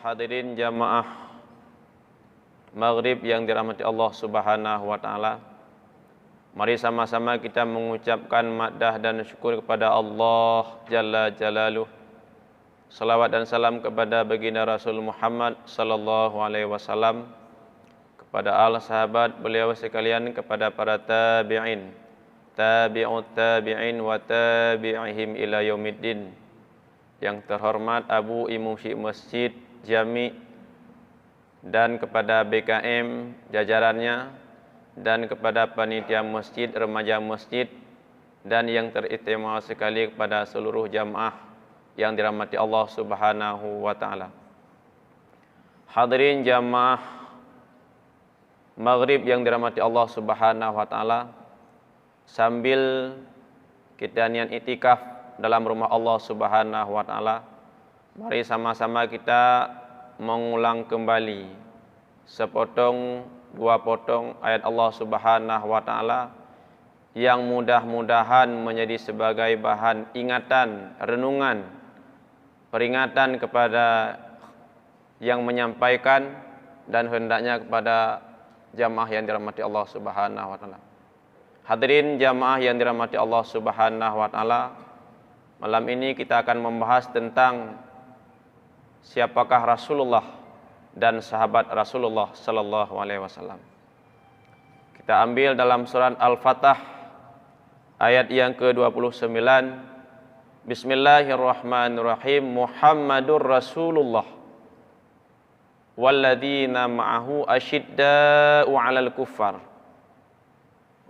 Hadirin jamaah Maghrib yang dirahmati Allah Subhanahu wa taala. Mari sama-sama kita mengucapkan maddah dan syukur kepada Allah Jalla Jalaluh. Salawat dan salam kepada baginda Rasul Muhammad sallallahu alaihi wasallam, kepada al sahabat beliau sekalian, kepada para tabi'in, tabi'ut tabi'in wa tabi'ihim ila yaumiddin. Yang terhormat Abu Imam Syekh Masjid Jami dan kepada BKM jajarannya dan kepada panitia masjid, remaja masjid, dan yang teristimewa sekali kepada seluruh jamaah yang dirahmati Allah Subhanahu wa taala. Hadirin jamaah Maghrib yang dirahmati Allah Subhanahu wa taala, sambil kita niat itikaf dalam rumah Allah Subhanahu wa taala, mari sama-sama kita mengulang kembali sepotong dua potong ayat Allah Subhanahu wa taala yang mudah-mudahan menjadi sebagai bahan ingatan, renungan, peringatan kepada yang menyampaikan dan hendaknya kepada jamaah yang dirahmati Allah Subhanahu wa taala. Hadirin jamaah yang dirahmati Allah Subhanahu wa taala, malam ini kita akan membahas tentang siapakah Rasulullah dan sahabat Rasulullah sallallahu alaihi wasallam. Kita ambil dalam surat Al-Fatah ayat yang ke-29. Bismillahirrahmanirrahim. Muhammadur Rasulullah walladzina ma'ahu asyidda'u 'alal kuffar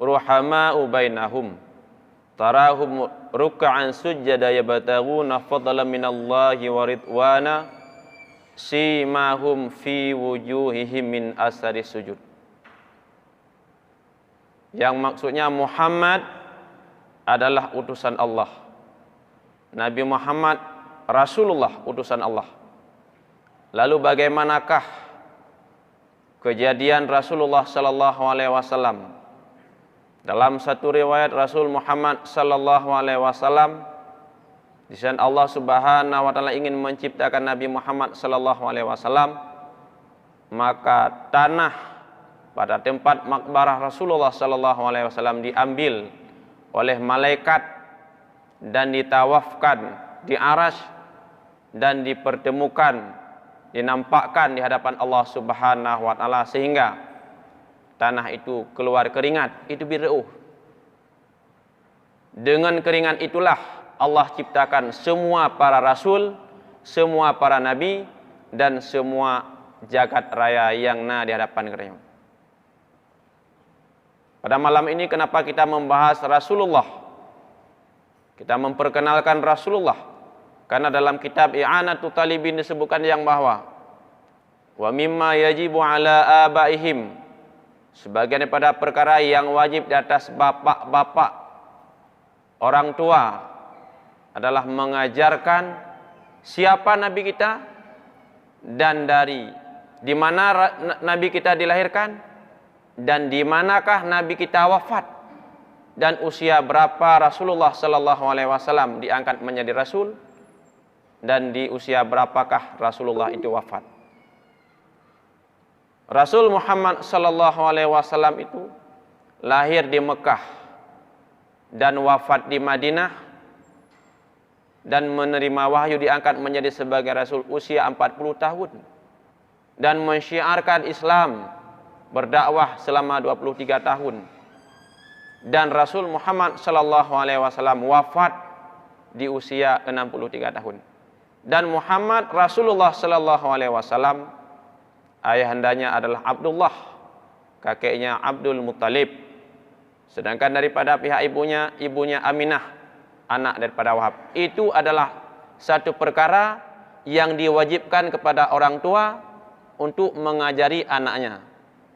ruhama'u bainahum tarahum ruk'an sujada yabtaghuna fadlan minallahi wa ridwana simahum fi wujuhihim min asari sujud. Yang maksudnya Muhammad adalah utusan Allah. Nabi Muhammad Rasulullah, utusan Allah. Lalu bagaimanakah kejadian Rasulullah sallallahu alaihi wasallam? Dalam satu riwayat Rasul Muhammad sallallahu alaihi wasallam, di sana Allah Subhanahu wa taala ingin menciptakan Nabi Muhammad sallallahu alaihi wasallam, maka tanah pada tempat makbarah Rasulullah sallallahu alaihi wasallam diambil oleh malaikat dan ditawafkan di arasy dan dipertemukan, dinampakkan di hadapan Allah Subhanahu wa taala sehingga tanah itu keluar keringat, itu birruh. Dengan keringat itulah Allah ciptakan semua para rasul, semua para nabi, dan semua jagat raya yang di hadapan Beliau. Pada malam ini kenapa kita membahas Rasulullah? Kita memperkenalkan Rasulullah karena dalam kitab I'anatul Talibin disebutkan yang bahwa wa mimma yajibu ala abaihim, sebagian daripada perkara yang wajib di atas bapak-bapak, orang tua, adalah mengajarkan siapa nabi kita dan dari di mana nabi kita dilahirkan dan di manakah nabi kita wafat dan usia berapa Rasulullah sallallahu alaihi wasallam diangkat menjadi rasul dan di usia berapakah Rasulullah itu wafat. Rasul Muhammad sallallahu alaihi wasallam itu lahir di Mekah dan wafat di Madinah dan menerima wahyu diangkat menjadi sebagai rasul usia 40 tahun dan mensyiarkan Islam, berdakwah selama 23 tahun. Dan Rasul Muhammad sallallahu alaihi wasallam wafat di usia 63 tahun. Dan Muhammad Rasulullah sallallahu alaihi wasallam ayahandanya adalah Abdullah, kakeknya Abdul Muttalib. Sedangkan daripada pihak ibunya Aminah, anak daripada Wahab. Itu adalah satu perkara yang diwajibkan kepada orang tua untuk mengajari anaknya.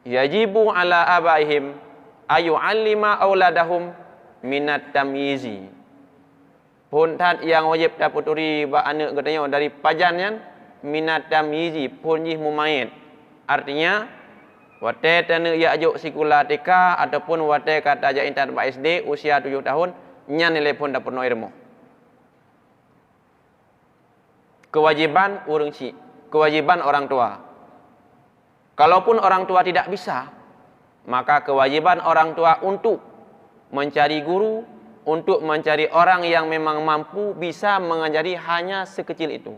Yajibu ala abaihim ayu'allima auladahum minat tamyizi. Puntan yang wajib daputuri ba anak katanya dari pajannya minat tamyizi punjih mumayit. Artinya wate tanu ya ajuk sikula TK ataupun wate kata aja intan SD usia 7 tahun nya nilai pun dapat no ilmu. Kewajiban urang si kewajiban orang tua. Kalaupun orang tua tidak bisa, maka kewajiban orang tua untuk mencari guru, untuk mencari orang yang memang mampu bisa mengajari hanya sekecil itu.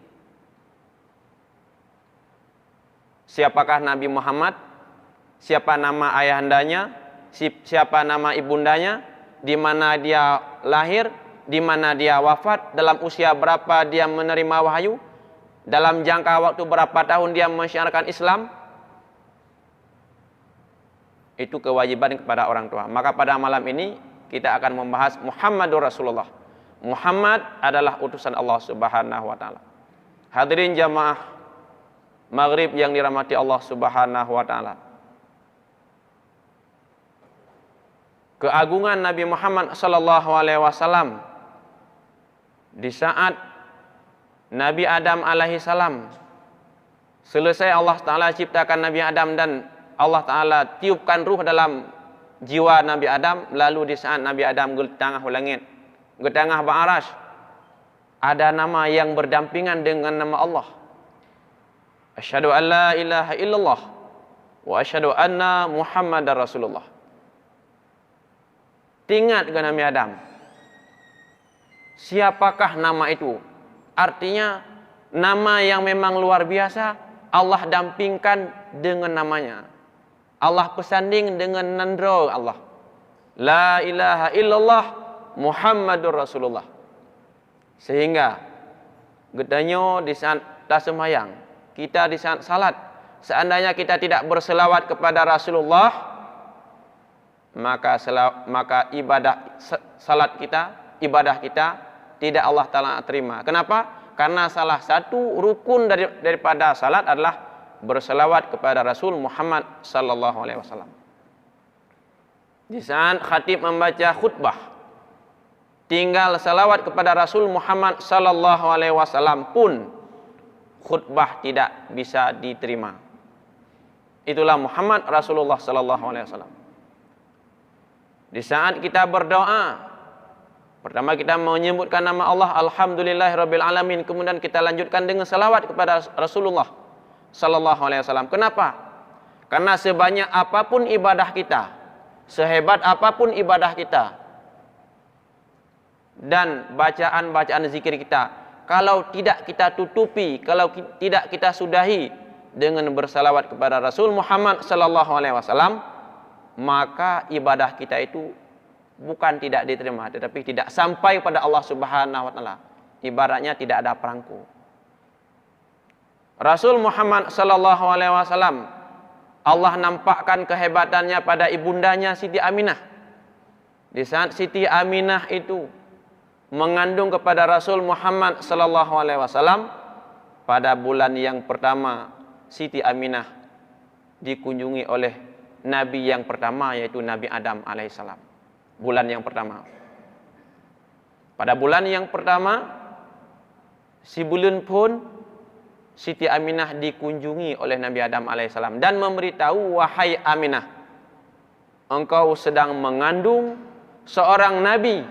Siapakah Nabi Muhammad? Siapa nama ayahandanya? Siapa nama ibundanya? Di mana dia lahir? Di mana dia wafat? Dalam usia berapa dia menerima wahyu? Dalam jangka waktu berapa tahun dia mensyiarkan Islam? Itu kewajiban kepada orang tua. Maka pada malam ini kita akan membahas Muhammadur Rasulullah. Muhammad adalah utusan Allah Subhanahu wa taala. Hadirin jamaah Maghrib yang dirahmati Allah Subhanahu wa taala. Keagungan Nabi Muhammad sallallahu alaihi wasallam di saat Nabi Adam alaihi salam selesai Allah taala ciptakan Nabi Adam dan Allah taala tiupkan ruh dalam jiwa Nabi Adam, lalu di saat Nabi Adam ke tengah langit, ke tengah ba'arash, ada nama yang berdampingan dengan nama Allah. Asyhadu an la ilaha illallah wa asyhadu anna Muhammadar Rasulullah. Ingat ke Nabi Adam. Siapakah nama itu? Artinya nama yang memang luar biasa, Allah dampingkan dengan namanya. Allah pesanding dengan nandro Allah. La ilaha illallah Muhammadur Rasulullah. Sehingga gedanyo di saat tasemayang, kita di saat salat, seandainya kita tidak berselawat kepada Rasulullah, maka ibadah salat kita, ibadah kita tidak Allah Ta'ala terima. Kenapa? Karena salah satu rukun daripada salat adalah berselawat kepada Rasul Muhammad sallallahu alaihi wasallam. Di saat khatib membaca khutbah, tinggal selawat kepada Rasul Muhammad sallallahu alaihi wasallam pun khutbah tidak bisa diterima. Itulah Muhammad Rasulullah sallallahu alaihi wasallam. Di saat kita berdoa, pertama kita menyebutkan nama Allah, alhamdulillahirabbil alamin, kemudian kita lanjutkan dengan selawat kepada Rasulullah sallallahu alaihi wasallam. Kenapa? Karena sebanyak apapun ibadah kita, sehebat apapun ibadah kita, dan bacaan-bacaan zikir kita, kalau tidak kita tutupi, kalau tidak kita sudahi dengan bersalawat kepada Rasul Muhammad sallallahu alaihi wasallam, maka ibadah kita itu bukan tidak diterima, tetapi tidak sampai pada Allah Subhanahu wa taala. Ibaratnya tidak ada perangko. Rasul Muhammad sallallahu alaihi wasallam, Allah nampakkan kehebatannya pada ibundanya Siti Aminah. Di saat Siti Aminah itu mengandung kepada Rasul Muhammad sallallahu alaihi wasallam, pada bulan yang pertama Siti Aminah dikunjungi oleh Nabi yang pertama, yaitu Nabi Adam alaihissalam. Bulan yang pertama. Pada bulan yang pertama, si bulan pun Siti Aminah dikunjungi oleh Nabi Adam alaihissalam dan memberitahu, wahai Aminah, engkau sedang mengandung seorang Nabi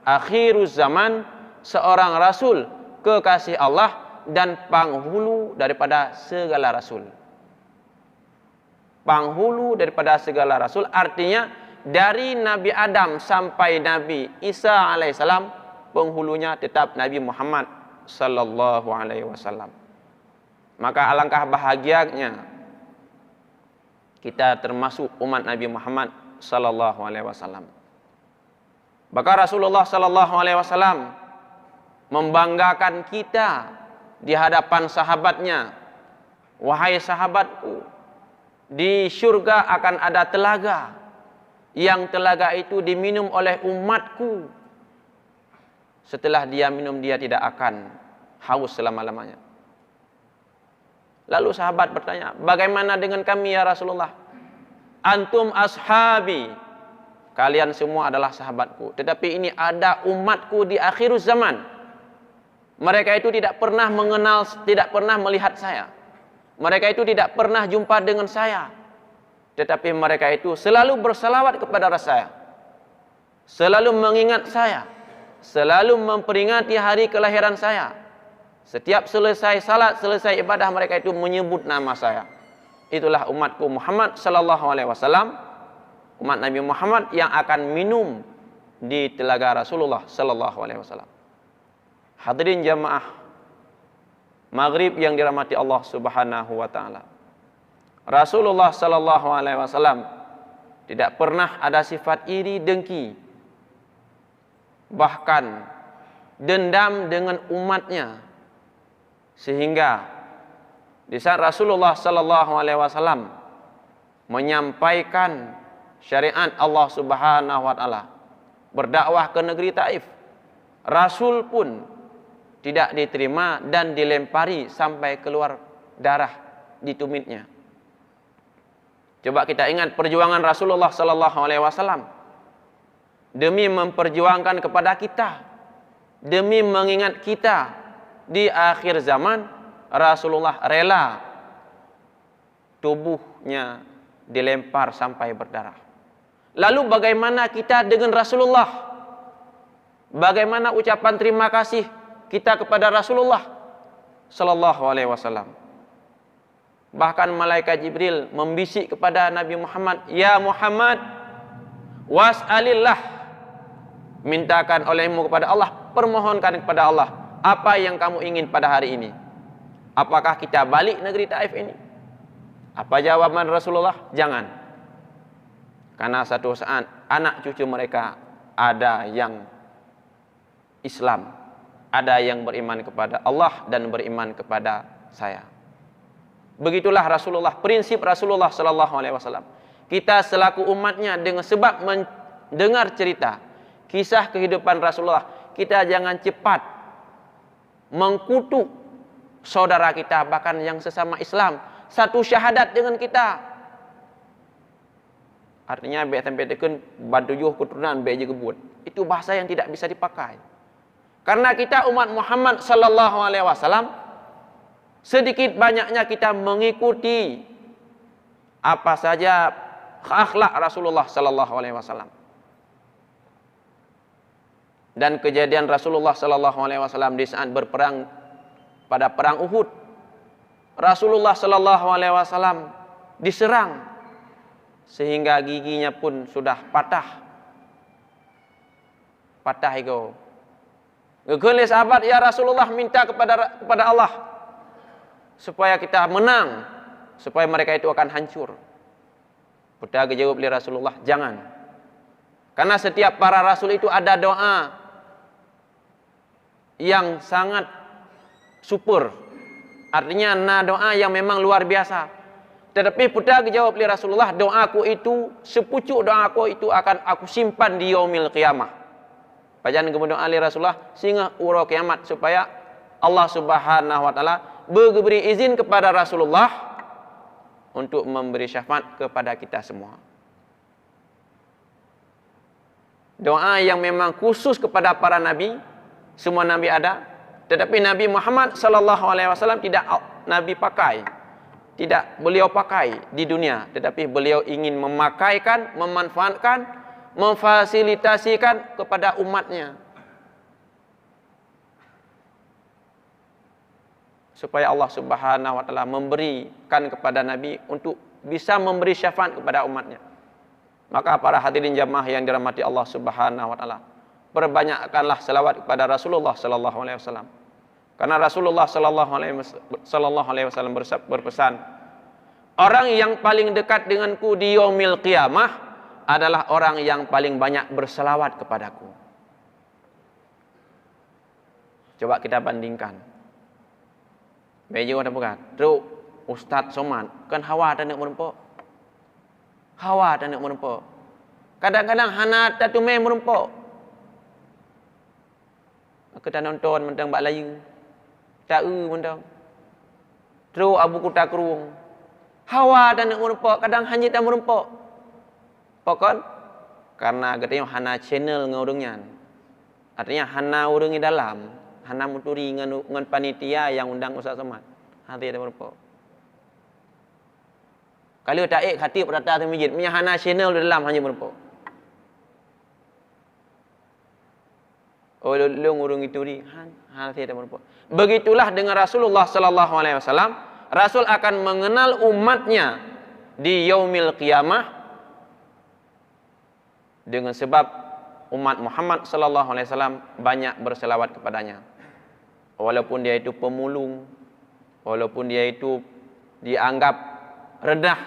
akhiruz zaman, seorang Rasul kekasih Allah dan penghulu daripada segala Rasul. Penghulu daripada segala Rasul artinya dari Nabi Adam sampai Nabi Isa alaihissalam, penghulunya tetap Nabi Muhammad sallallahu alaihi wasallam. Maka alangkah bahagianya kita termasuk umat Nabi Muhammad sallallahu alaihi wasallam. Maka Rasulullah sallallahu alaihi wasallam membanggakan kita di hadapan sahabatnya. Wahai sahabatku, di syurga akan ada telaga, yang telaga itu diminum oleh umatku. Setelah dia minum, dia tidak akan haus selama-lamanya. Lalu sahabat bertanya, bagaimana dengan kami ya Rasulullah? Antum ashabi, kalian semua adalah sahabatku, tetapi ini ada umatku di akhir zaman. Mereka itu tidak pernah mengenal, tidak pernah melihat saya. Mereka itu tidak pernah jumpa dengan saya, tetapi mereka itu selalu berselawat kepada saya, selalu mengingat saya, selalu memperingati hari kelahiran saya, Setiap selesai salat, selesai ibadah, mereka itu menyebut nama saya. Itulah umatku Muhammad sallallahu alaihi wasallam, umat Nabi Muhammad yang akan minum di telaga Rasulullah sallallahu alaihi wasallam. Hadirin jamaah maghrib yang dirahmati Allah Subhanahu wa taala. Rasulullah sallallahu alaihi wasallam tidak pernah ada sifat iri dengki, bahkan dendam dengan umatnya, sehingga di saat Rasulullah sallallahu alaihi wasallam menyampaikan syariat Allah Subhanahu wa taala, berdakwah ke negeri Taif, Rasul pun tidak diterima dan dilempari sampai keluar darah di tumitnya. Coba kita ingat perjuangan Rasulullah sallallahu alaihi wasallam demi memperjuangkan kepada kita, demi mengingat kita di akhir zaman. Rasulullah rela tubuhnya dilempar sampai berdarah. Lalu bagaimana kita dengan Rasulullah? Bagaimana ucapan terima kasih kita kepada Rasulullah sallallahu alaihi wasallam? Bahkan malaikat Jibril membisik kepada Nabi Muhammad, "Ya Muhammad, was'alillah." Mintakan olehmu kepada Allah, permohonkan kepada Allah apa yang kamu ingin pada hari ini. Apakah kita balik negeri Taif ini? Apa jawaban Rasulullah? Jangan. Karena satu saat anak cucu mereka ada yang Islam, ada yang beriman kepada Allah dan beriman kepada saya. Begitulah Rasulullah, prinsip Rasulullah sallallahu alaihi wasallam. Kita selaku umatnya dengan sebab mendengar cerita kisah kehidupan Rasulullah, kita jangan cepat mengkutuk saudara kita, bahkan yang sesama Islam, satu syahadat dengan kita. Artinya be sampai tekan bantujuh keturunan be je gebut. Itu bahasa yang tidak bisa dipakai. Karena kita umat Muhammad sallallahu alaihi wasallam, sedikit banyaknya kita mengikuti apa saja akhlak Rasulullah sallallahu alaihi wasallam. Dan kejadian Rasulullah sallallahu alaihi wasallam di saat berperang pada perang Uhud, Rasulullah sallallahu alaihi wasallam diserang sehingga giginya pun sudah patah. Patah itu. Gegelis sahabat, "Ya Rasulullah, minta kepada Allah supaya kita menang, supaya mereka itu akan hancur." Udah dijawab oleh Rasulullah, "Jangan." Karena setiap para rasul itu ada doa yang sangat super. Artinya doa yang memang luar biasa. Tetapi putar dijawab oleh Rasulullah, doaku itu, sepucuk doaku itu akan aku simpan di yaumil qiyamah. Bacaan kemudian oleh Rasulullah sehingga ura kiamat, supaya Allah Subhanahu wa taala beri izin kepada Rasulullah untuk memberi syafaat kepada kita semua. Doa yang memang khusus kepada para nabi, semua nabi ada, tetapi Nabi Muhammad sallallahu alaihi wasallam tidak nabi pakai. Tidak beliau pakai di dunia, tetapi beliau ingin memakaikan, memanfaatkan, memfasilitasikan kepada umatnya, supaya Allah Subhanahu wa taala memberikan kepada Nabi untuk bisa memberi syafaat kepada umatnya. Maka para hadirin jamaah yang dirahmati Allah Subhanahu wa taala, perbanyakkanlah selawat kepada Rasulullah sallallahu alaihi wasallam. Karena Rasulullah sallallahu alaihi wasallam berpesan, orang yang paling dekat denganku di yaumil qiyamah adalah orang yang paling banyak berselawat kepadaku. Coba kita bandingkan. Bejo ada bukan? Terus Ustaz Somad kan hawa tak nak merempok. Hawa tak nak merempok. Kadang-kadang hana tak tumai merempok. Kita nonton mentang bak layu. Tak mentang. Terus abu kuta kerung. Hawa tak nak merempok, kadang hanya tak merempok. Pokon karena katanya hana channel ngurungnya. Artinya hana urungi dalam, hana muturi ngan panitia yang undang Ustaz Somad. Hati ada berapa? Kalau tak khatib rata di masjid, punya hana channel di dalam hanya berapa? Oh long urung itu di begitulah dengan Rasulullah sallallahu alaihi wasallam. Rasul akan mengenal umatnya di yaumil qiyamah dengan sebab umat Muhammad sallallahu alaihi wasallam banyak berselawat kepadanya. Walaupun dia itu pemulung, walaupun dia itu dianggap rendah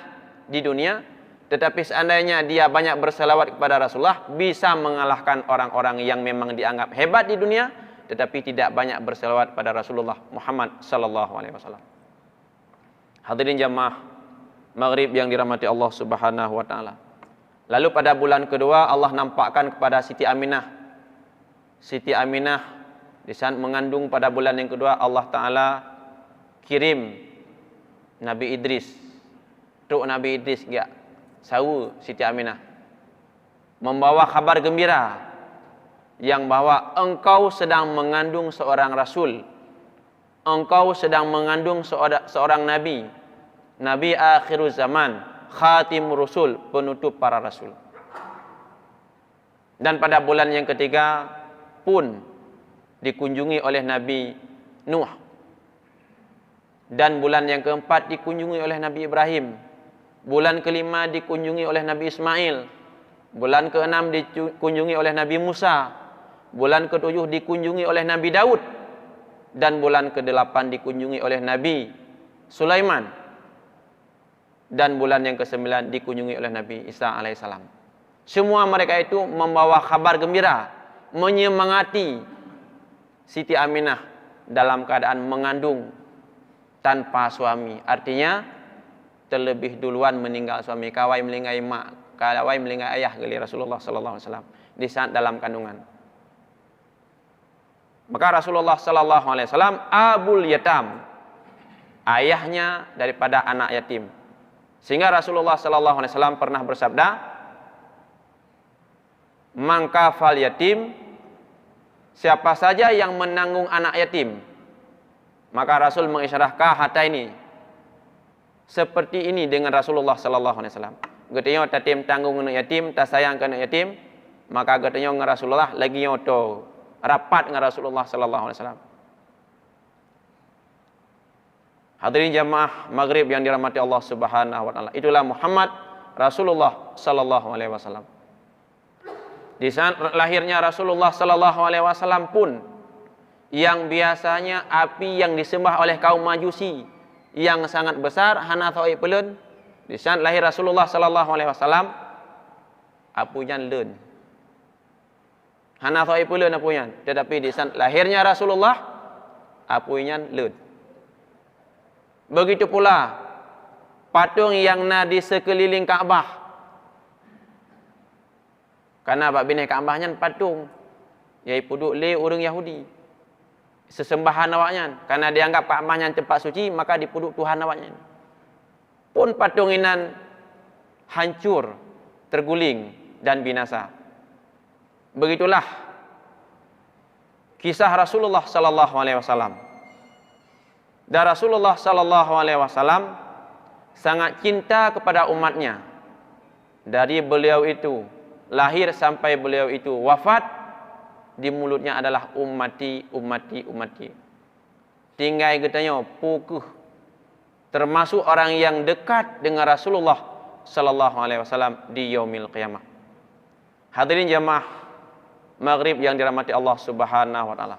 di dunia, tetapi seandainya dia banyak berselawat kepada Rasulullah, bisa mengalahkan orang-orang yang memang dianggap hebat di dunia tetapi tidak banyak berselawat pada Rasulullah Muhammad sallallahu alaihi wasallam. Hadirin jamaah Maghrib yang dirahmati Allah Subhanahu wa taala. Lalu pada bulan kedua Allah nampakkan kepada Siti Aminah. Siti Aminah di saat mengandung pada bulan yang kedua Allah taala kirim Nabi Idris. Truk Nabi Idris enggak sawu Siti Aminah membawa kabar gembira yang bahwa engkau sedang mengandung seorang rasul. Engkau sedang mengandung seorang nabi. Nabi akhirul zaman, khatim rusul, penutup para rasul. Dan pada bulan yang ketiga pun dikunjungi oleh Nabi Nuh. Dan bulan yang keempat dikunjungi oleh Nabi Ibrahim. Bulan kelima dikunjungi oleh Nabi Ismail. Bulan keenam dikunjungi oleh Nabi Musa. Bulan ketujuh dikunjungi oleh Nabi Daud. Dan bulan ke-8 dikunjungi oleh Nabi Sulaiman. Dan bulan yang ke-9 dikunjungi oleh Nabi Isa alaihissalam. Semua mereka itu membawa kabar gembira, menyemangati Siti Aminah dalam keadaan mengandung tanpa suami. Artinya terlebih duluan meninggal suami, kawai melingkai mak, kawai melingkai ayah geli Rasulullah sallallahu alaihi wasallam di saat dalam kandungan. Maka Rasulullah sallallahu alaihi wasallam abul yatam, ayahnya daripada anak yatim. Sehingga Rasulullah sallallahu alaihi wasallam pernah bersabda, "Mangkafal yatim," siapa saja yang menanggung anak yatim. Maka Rasul mengisyarahkan hata ini. Seperti ini dengan Rasulullah sallallahu alaihi wasallam. Getenya tatim tanggung anak yatim, tak sayang ke anak yatim, maka getenya dengan Rasulullah lagi nyoto rapat dengan Rasulullah sallallahu alaihi wasallam. Hadirin jamaah Maghrib yang dirahmati Allah Subhanahu wa taala. Itulah Muhammad Rasulullah sallallahu alaihi wasallam. Di saat lahirnya Rasulullah sallallahu alaihi wasallam pun yang biasanya api yang disembah oleh kaum Majusi yang sangat besar hana thoi pelun, di saat lahir Rasulullah sallallahu alaihi wasallam apunya leun. Hana thoi pelun apunya, tetapi di saat lahirnya Rasulullah apunya leun. Begitu pula patung yang ada di sekeliling Kaabah. Karena bab bini Kaabahnya patung yai puduk le orang Yahudi. Sesembahan awaknya, karena dianggap Kaabahnya tempat suci, maka dipuduk Tuhan awaknya. Pun patung inan hancur, terguling dan binasa. Begitulah kisah Rasulullah sallallahu alaihi wasallam. Dan Rasulullah sallallahu alaihi wasallam sangat cinta kepada umatnya. Dari beliau itu lahir sampai beliau itu wafat, di mulutnya adalah ummati, ummati, ummati. Tinggal katanya pukuh, termasuk orang yang dekat dengan Rasulullah sallallahu alaihi wasallam di yaumil qiyamah. Hadirin jamaah Maghrib yang dirahmati Allah Subhanahu wa taala.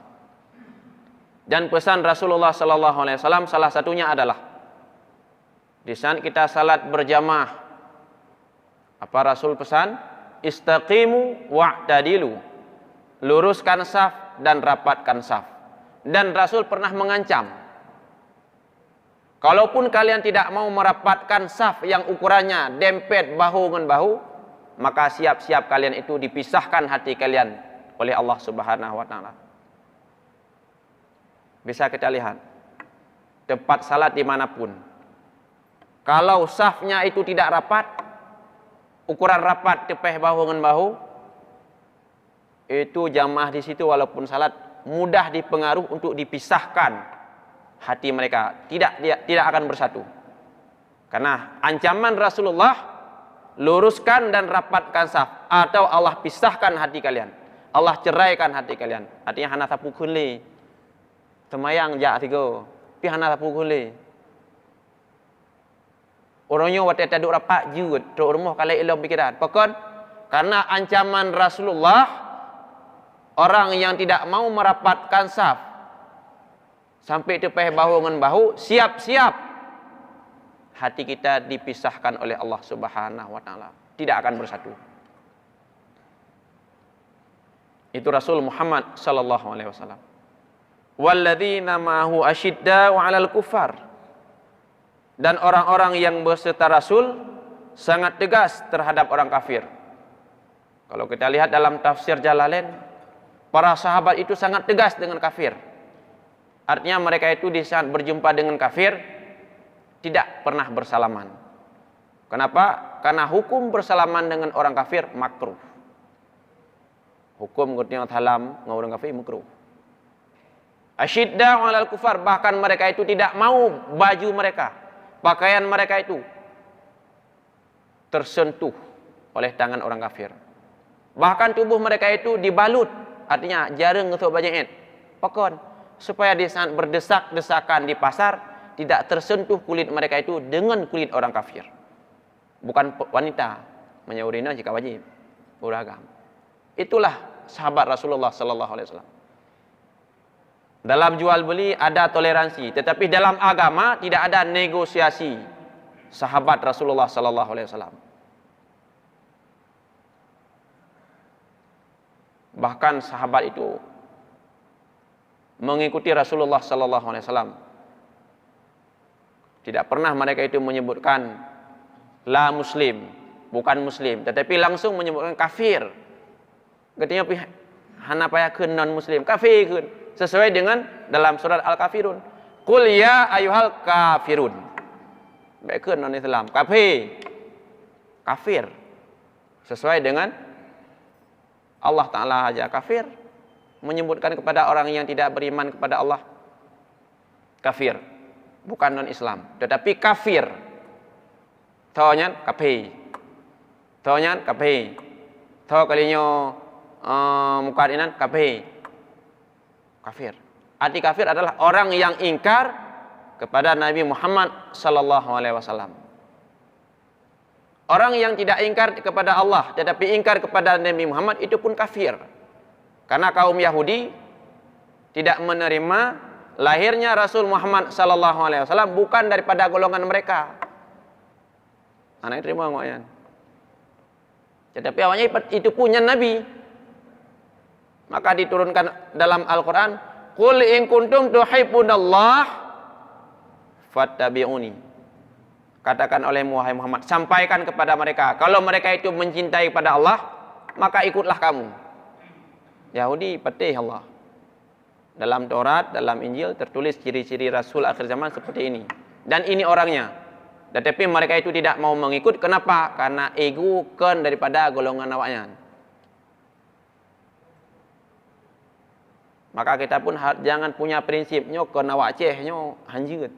Dan pesan Rasulullah sallallahu alaihi wasallam salah satunya adalah di saat kita salat berjamaah, apa Rasul pesan? Istaqimu wa'tadilu. Luruskan saf dan rapatkan saf. Dan Rasul pernah mengancam, kalaupun kalian tidak mau merapatkan saf yang ukurannya dempet bahu dengan bahu, maka siap-siap kalian itu dipisahkan hati kalian oleh Allah Subhanahu wa taala. Bisa kita lihat tempat salat dimanapun, kalau safnya itu tidak rapat, ukuran rapat tepeh bahu dengan bahu, itu jamaah di situ walaupun salat mudah dipengaruh untuk dipisahkan hati mereka, tidak akan bersatu. Karena ancaman Rasulullah, luruskan dan rapatkan saf atau Allah pisahkan hati kalian. Allah ceraikan hati kalian. Artinya hana sapu kuli. Semayang jak tiga. Pi hana sapu kuli. Orangnya waktu duduk rapat juga. Duduk rumah kalau ilmu pikiran. Pokon karena ancaman Rasulullah, orang yang tidak mau merapatkan saf sampai tepeh bahu dengan bahu, siap-siap hati kita dipisahkan oleh Allah Subhanahu wa taala, tidak akan bersatu. Itu Rasul Muhammad sallallahu alaihi wasallam. Walladzina ma'ahu asyidda'u 'alal kuffar. Dan orang-orang yang berserta Rasul sangat tegas terhadap orang kafir. Kalau kita lihat dalam tafsir Jalalain, para sahabat itu sangat tegas dengan kafir. Artinya mereka itu di saat berjumpa dengan kafir tidak pernah bersalaman. Kenapa? Karena hukum bersalaman dengan orang kafir makruh. Hukum ngutnya salam dengan orang kafir makruh. Asyidda 'alal kufar, bahkan mereka itu tidak mau baju mereka, pakaian mereka itu tersentuh oleh tangan orang kafir. Bahkan tubuh mereka itu dibalut, artinya jarang untuk baju Eid. Pokon supaya di saat berdesak-desakan di pasar tidak tersentuh kulit mereka itu dengan kulit orang kafir. Bukan wanita menyawurina jika wajib beragam. Itulah sahabat Rasulullah sallallahu alaihi wasallam. Dalam jual beli ada toleransi, tetapi dalam agama tidak ada negosiasi. Sahabat Rasulullah sallallahu alaihi wasallam. Bahkan sahabat itu mengikuti Rasulullah sallallahu alaihi wasallam. Tidak pernah mereka itu menyebutkan la muslim, bukan muslim, tetapi langsung menyebutkan kafir. Katanya hana payakeun non muslim, kafir keun. Sesuai dengan dalam surat Al-Kafirun. Qul ya ayyuhal kafirun. Baikeun non Islam, kafir. Kafir. Sesuai dengan Allah Ta'ala aja kafir. Menyebutkan kepada orang yang tidak beriman kepada Allah kafir. Bukan non-Islam, tetapi kafir. Taunya kafir. Taunya kafir. Tau kalinya mukadinan kafir. Kafir. Arti kafir adalah orang yang ingkar kepada Nabi Muhammad sallallahu alaihi wasallam. Orang yang tidak ingkar kepada Allah tetapi ingkar kepada Nabi Muhammad itu pun kafir. Karena kaum Yahudi tidak menerima lahirnya Rasul Muhammad sallallahu alaihi wasallam bukan daripada golongan mereka. Anak terima ngoyan. Tetapi awalnya itu punya Nabi. Maka diturunkan dalam Al-Quran, Qul in kuntum tuhibbunallah fattabi'uni. Katakan oleh Muhammad, sampaikan kepada mereka, kalau mereka itu mencintai pada Allah, maka ikutlah kamu. Yahudi patih Allah. Dalam Taurat, dalam Injil tertulis ciri-ciri Rasul akhir zaman seperti ini. Dan ini orangnya. Tetapi mereka itu tidak mau mengikut. Kenapa? Karena ego kan daripada golongan awaknya. Maka kita pun jangan punya prinsip nyok ke nawak Aceh nyok hanjut.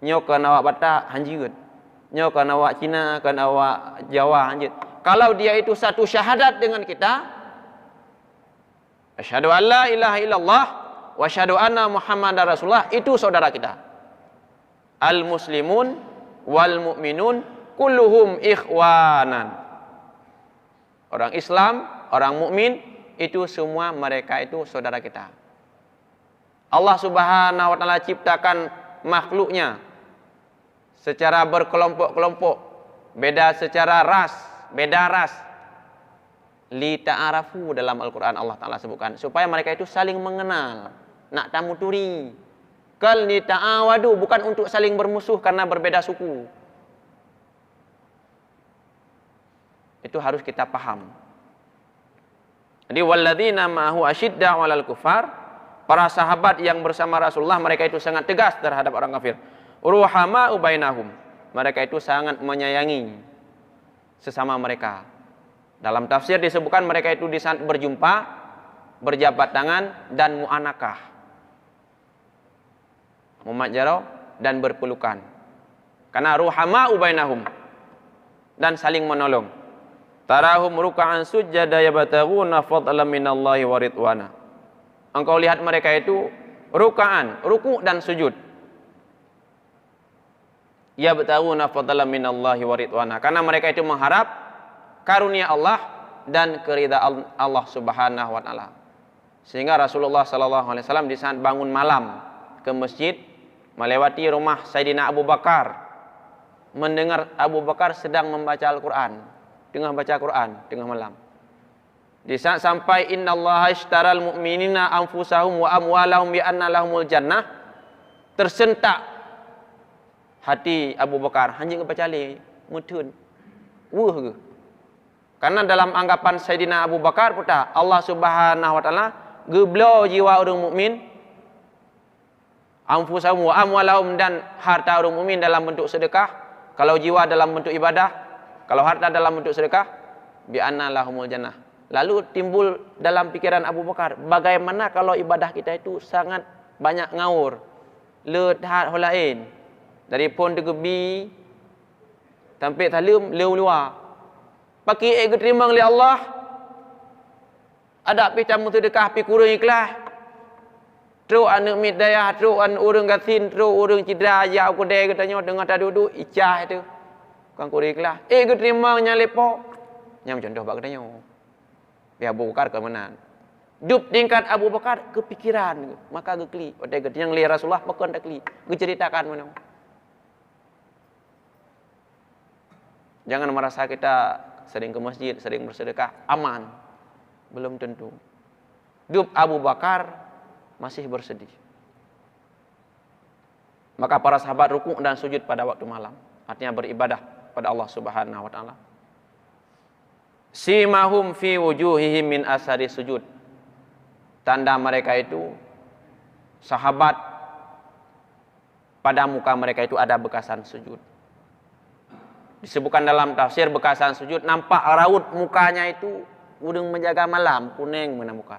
Nyok ke nawak Batak hanjut. Nyok ke nawak Cina, ke nawak Jawa hanjut. Kalau dia itu satu syahadat dengan kita, asyhadu an la ilaha illallah wa asyhadu anna Muhammadar Rasulullah, itu saudara kita. Al muslimun wal mu'minun kulluhum ikhwanan. Orang Islam, orang mukmin itu semua mereka itu saudara kita. Allah Subhanahu wa taala ciptakan makhluknya secara berkelompok-kelompok, beda secara ras, beda ras. Li ta'arafu dalam Al-Qur'an Allah Taala sebutkan supaya mereka itu saling mengenal, nak tamuturi. Kal li ta'awadu, bukan untuk saling bermusuh karena berbeda suku. Itu harus kita paham. Jadi walladzina ma'ahu asyidda 'alal kufar, para sahabat yang bersama Rasulullah mereka itu sangat tegas terhadap orang kafir. Ruhama'u bainahum, mereka itu sangat menyayangi sesama mereka. Dalam tafsir disebutkan mereka itu di saat berjumpa, berjabat tangan dan mu'anakah, mumajarah dan berpelukan. Karena ruhama'u bainahum, dan saling menolong. Tarahum ruk'an sujada yabtaghuna fadlan minallahi wa ridwana. Engkau lihat mereka itu ruk'an, ruku' dan sujud. Yabtaghuna fadlan minallahi wa ridwana. Karena mereka itu mengharap karunia Allah dan keridhaan Allah Subhanahu wa taala. Sehingga Rasulullah sallallahu alaihi wasallam di saat bangun malam ke masjid melewati rumah Sayyidina Abu Bakar, mendengar Abu Bakar sedang membaca Al-Qur'an, tengah baca Quran tengah malam. Di saat sampai innallaha ishtaral mu'minina anfusahum wa amwalahum bi anna lahumul jannah, tersentak hati Abu Bakar, hanya baca li mutun. Ke. Karena dalam anggapan Sayyidina Abu Bakar putar Allah Subhanahu wa taala geblo jiwa orang mukmin, anfusahum wa amwalahum, dan harta orang mukmin dalam bentuk sedekah. Kalau jiwa dalam bentuk ibadah, kalau harta dalam bentuk sedekah, bi anna lahumul jannah. Lalu timbul dalam pikiran Abu Bakar, bagaimana kalau ibadah kita itu sangat banyak ngaur, lehat holain, dari pun tegebi sampai talim luar. Pakai terima oleh Allah, ada pi tamu sedekah pi kurang ikhlas. Terus anak midayah, terus an urang gasin, terus urang cidra ya aku deh katanya dengan tak duduk icah itu. Kan kurang ikhlas. Terima nya lepo. Nya contoh bak katanya. Bi Abu Bakar ke mana? Dup tingkat Abu Bakar kepikiran, maka gekli. Odai katanya ngeli Rasulullah pakon tak kli. Diceritakan mana. Jangan merasa kita sering ke masjid, sering bersedekah, aman. Belum tentu. Dup Abu Bakar masih bersedih. Maka para sahabat rukuk dan sujud pada waktu malam. Artinya beribadah pada Allah Subhanahu wa taala. Simahum fi wujuhihim min asari sujud. Tanda mereka itu sahabat, pada muka mereka itu ada bekasan sujud. Disebutkan dalam tafsir bekasan sujud, nampak raut mukanya itu udang menjaga malam, kuning mana muka.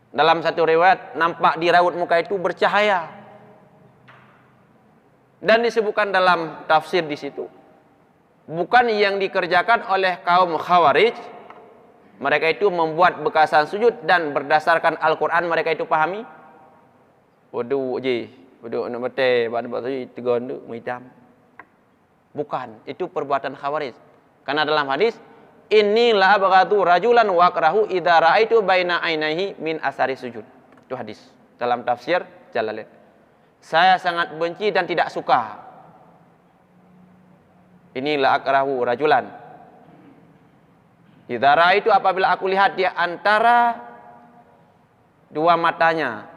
Dalam satu riwayat nampak di raut muka itu bercahaya. Dan disebutkan dalam tafsir di situ, bukan yang dikerjakan oleh kaum Khawarij. Mereka itu membuat bekasan sujud dan berdasarkan Al-Quran mereka itu pahami. Wudu je, wudu nak betul, badan sujud tiga nduk hitam. Bukan, itu perbuatan Khawarij. Karena dalam hadis, inilah abghadu rajulan wa akrahu idza raaitu baina ainaihi min asari sujud. Itu hadis dalam tafsir Jalalain. Saya sangat benci dan tidak suka. Inilah akrahu rajulan. Idza raaitu, apabila aku lihat di antara dua matanya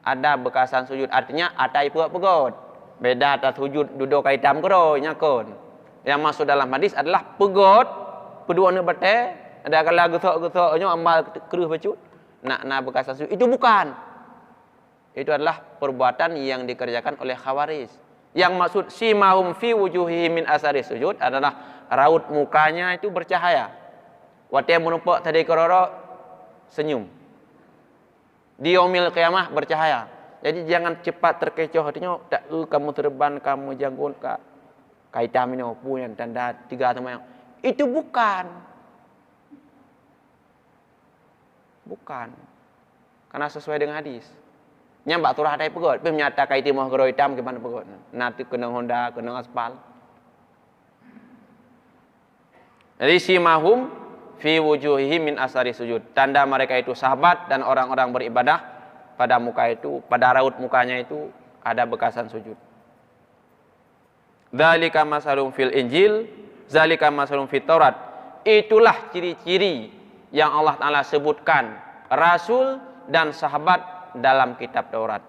ada bekasan sujud, artinya atai pegot. Beda atas sujud duduk kaitam kero nyakon. Yang masuk dalam hadis adalah pegot, kedua ne bete, ada kala gesok-gesoknya amal keruh bacut. Nak bekasan sujud itu bukan. Itu adalah perbuatan yang dikerjakan oleh Khawarij. Yang maksud simahum fi wujuhihim min asari sujud adalah raut mukanya itu bercahaya. Wate menumpak tadi kororo senyum. Di yaumil qiyamah bercahaya. Jadi jangan cepat terkecoh, artinya tak kamu terban, kamu jangkut kaitam ini punya tanda tiga sama yang itu bukan. Bukan. Karena sesuai dengan hadis. Nyambak turah ada pegot, tapi menyata kaitim mau gero hitam gimana pegot. Nanti kena Honda, kena aspal. Jadi simahum fi wujuhihim min asari sujud. Tanda mereka itu sahabat dan orang-orang beribadah, pada muka itu, pada raut mukanya itu ada bekasan sujud. Dzalika masalum fil Injil, zalika masalum fit Taurat. Itulah ciri-ciri yang Allah Taala sebutkan rasul dan sahabat dalam kitab Taurat.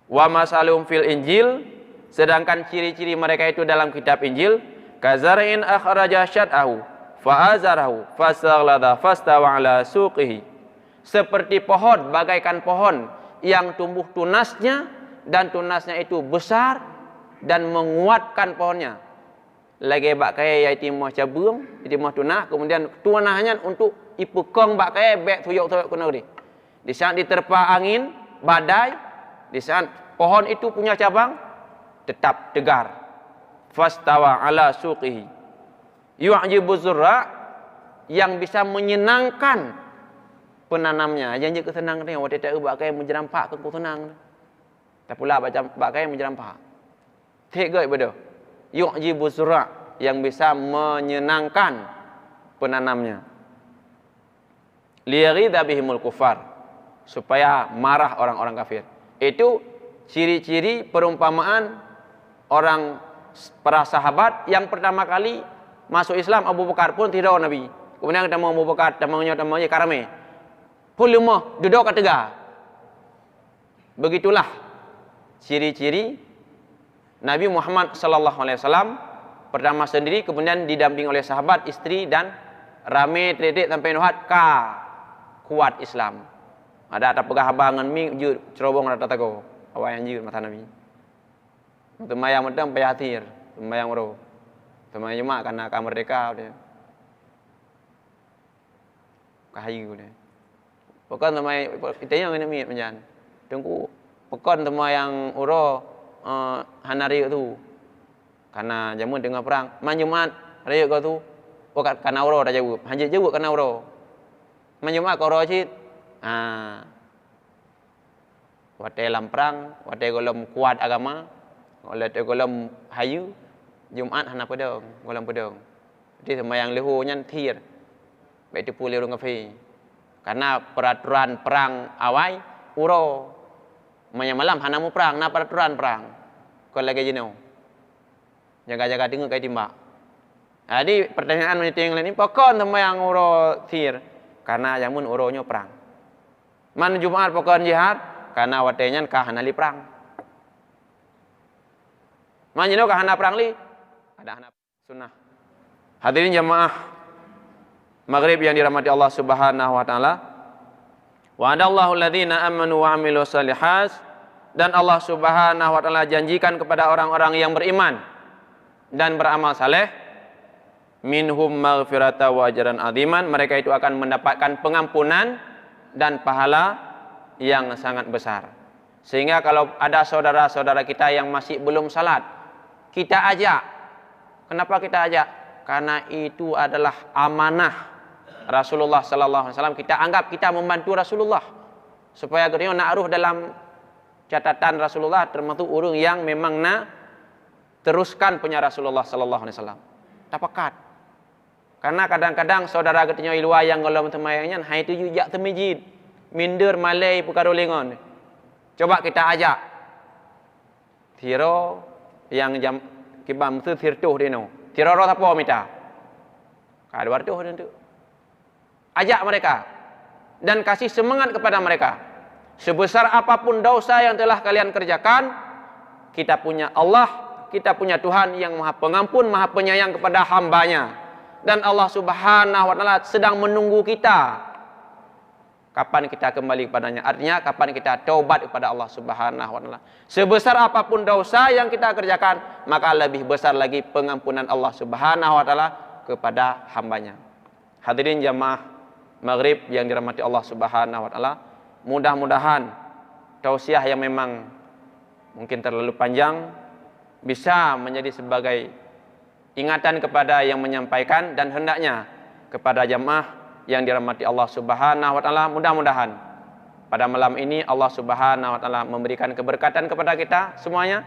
Wa masalum fil Injil, sedangkan ciri-ciri mereka itu dalam kitab Injil, kazar'in akhraja syat'ahu fa'azarahu fasaghlada fastawa ala suqihi. Seperti pohon, bagaikan pohon yang tumbuh tunasnya, dan tunasnya itu besar dan menguatkan pohonnya. Lagi bak kaya yaitu mah cabung, itu mah tunah, kemudian tunahnya untuk ipukong bak kaya bek tuyuk-tuyuk kena di. Di saat diterpa angin, badai, di saat pohon itu punya cabang tetap tegar. Fastawa ala suqihi. Yu'jibu zurra, yang bisa menyenangkan penanamnya. Janji ke senang ni, awak tak bakai menjerampak ke ku senang. Tak pula bakai menjerampak. Tiga betul. Yu'jibu zura' yang bisa menyenangkan penanamnya. Liyaghidha bihimul kufar, supaya marah orang-orang kafir. Itu ciri-ciri perumpamaan orang para sahabat yang pertama kali masuk Islam. Abu Bakar pun tidak Nabi. Kemudian ketemu Abu Bakar, temannya karame. Pulumah duduk ketiga. Begitulah ciri-ciri Nabi Muhammad sallallahu alaihi wasallam, pertama sendiri, kemudian didamping oleh sahabat, istri, dan rame tetek sampai nuhat kuat Islam. Ada pegah abangan mi jur cerobong rata tago. Awak yang jur mata Nabi. Temayang medam payatir, temayang ro. Temayang mak karena merdeka dia. Kahayu dia. Pokon temay itanya ngene mi menjan. Tunggu pokon temayang uro hanari tu. Karena jamun dengar perang, manjumat raya kau tu. Pokat kana uro dah jawab. Hanje jawab kana uro. Manjumat kau uro cit. Wate dalam perang, wate golom kuat agama, wate golom hayu, Jumat hana pedang, golom pedang. Jadi sembahyang lehu nyan thir. Baik itu pulih orang kafir. Karena peraturan perang awai uro. Manya malam hana mu perang, na peraturan perang. Kau lagi jino. Jaga-jaga dengar kai timbak. Jadi pertanyaan wanita yang lain ini, pokon sembahyang uro thir. Karena jamun uronyo perang. Man Jumat pokon jihad, karena watenya kah hana li perang. Man jino kah hana perang li? Ada hana sunnah. Hadirin jamaah Maghrib yang dirahmati Allah Subhanahu wa taala. Wa'adallahu alladhina amanu wa 'amilus shalihat, dan Allah Subhanahu wa taala janjikan kepada orang-orang yang beriman dan beramal saleh, minhum maghfirata wa ajran 'aziman, mereka itu akan mendapatkan pengampunan dan pahala yang sangat besar. Sehingga kalau ada saudara-saudara kita yang masih belum salat, kita ajak. Kenapa kita ajak? Karena itu adalah amanah Rasulullah sallallahu alaihi wasallam. Kita anggap kita membantu Rasulullah supaya kita nak aruh dalam catatan Rasulullah, termasuk urung yang memang nak teruskan punya Rasulullah sallallahu alaihi wasallam. Tapakat. Karena kadang-kadang saudara kita ilwa yang golong temayangnya hai tu jak temijid, minder malai perkara lengon. Coba kita ajak. Tiro yang jam kibam tu tirtuh dino. Tiro ro apa mita? Kadwar tu hendak. Ajak mereka dan kasih semangat kepada mereka. Sebesar apapun dosa yang telah kalian kerjakan, kita punya Allah, kita punya Tuhan yang Maha Pengampun, Maha Penyayang kepada hambanya. Dan Allah Subhanahu wa taala sedang menunggu kita. Kapan kita kembali kepadanya? Artinya kapan kita taubat kepada Allah Subhanahu wa taala. Sebesar apapun dosa yang kita kerjakan, maka lebih besar lagi pengampunan Allah Subhanahu wa taala kepada hambanya. Hadirin jamaah Maghrib yang dirahmati Allah Subhanahu wa taala, mudah-mudahan tausiah yang memang mungkin terlalu panjang bisa menjadi sebagai ingatan kepada yang menyampaikan, dan hendaknya kepada jamaah yang dirahmati Allah Subhanahu wa taala, mudah-mudahan pada malam ini Allah Subhanahu wa taala memberikan keberkatan kepada kita semuanya,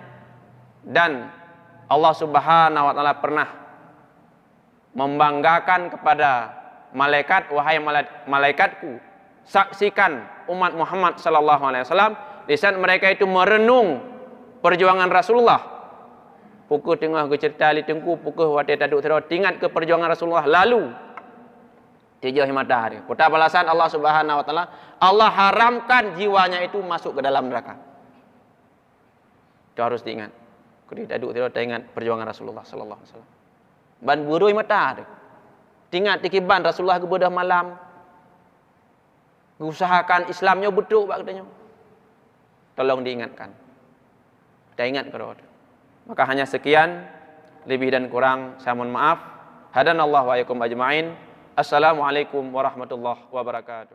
dan Allah Subhanahu wa taala pernah membanggakan kepada malaikat, wahai malaikatku, saksikan umat Muhammad sallallahu alaihi wasallam di saat mereka itu merenung perjuangan Rasulullah. Pukul tengah ke cerita li tengku, pukul wate taduk terus ingat ke perjuangan Rasulullah lalu. Tijah matahari. Putar balasan Allah Subhanahu wa taala, Allah haramkan jiwanya itu masuk ke dalam neraka. Itu harus diingat. Kudi taduk terus ingat perjuangan Rasulullah sallallahu alaihi wasallam. Ban burui matahari. Ingat tikiban Rasulullah kebedah malam. Usahakan Islamnya betul katanya. Tolong diingatkan. Kita ingat kalau. Maka hanya sekian, lebih dan kurang saya mohon maaf. Hadanallahu wa iyyakum ajmain. Assalamualaikum warahmatullahi wabarakatuh.